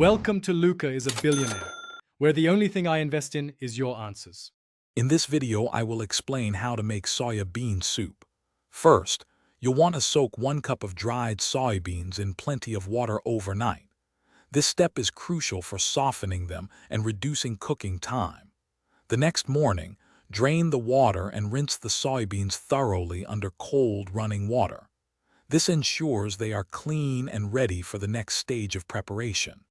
Welcome to Luca is a Billionaire, where the only thing I invest in is your answers. In this video, I will explain how to make soya bean soup. First, you'll want to soak 1 cup of dried soybeans in plenty of water overnight. This step is crucial for softening them and reducing cooking time. The next morning, drain the water and rinse the soybeans thoroughly under cold running water. This ensures they are clean and ready for the next stage of preparation.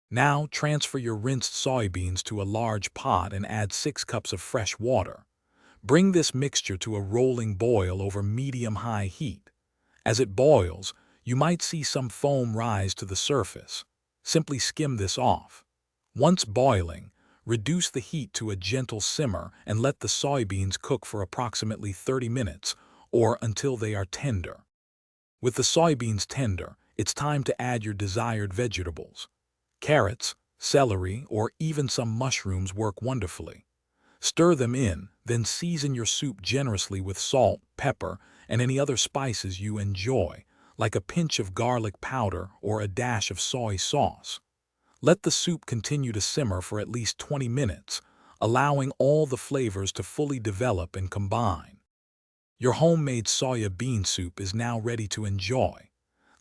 Now transfer your rinsed soybeans to a large pot and add 6 cups of fresh water. Bring this mixture to a rolling boil over medium-high heat. As it boils, you might see some foam rise to the surface. Simply skim this off. Once boiling, reduce the heat to a gentle simmer and let the soybeans cook for approximately 30 minutes or until they are tender. With the soybeans tender, it's time to add your desired vegetables. Carrots, celery, or even some mushrooms work wonderfully. Stir them in, then season your soup generously with salt, pepper, and any other spices you enjoy, like a pinch of garlic powder or a dash of soy sauce. Let the soup continue to simmer for at least 20 minutes, allowing all the flavors to fully develop and combine. Your homemade soya bean soup is now ready to enjoy.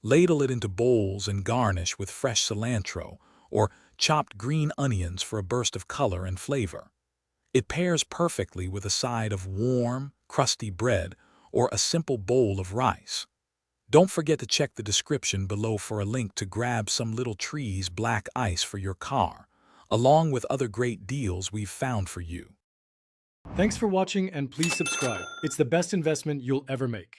Ladle it into bowls and garnish with fresh cilantro or chopped green onions for a burst of color and flavor. It pairs perfectly with a side of warm, crusty bread or a simple bowl of rice. Don't forget to check the description below for a link to grab some Little Trees black ice for your car, along with other great deals we've found for you. Thanks for watching and please subscribe. It's the best investment you'll ever make.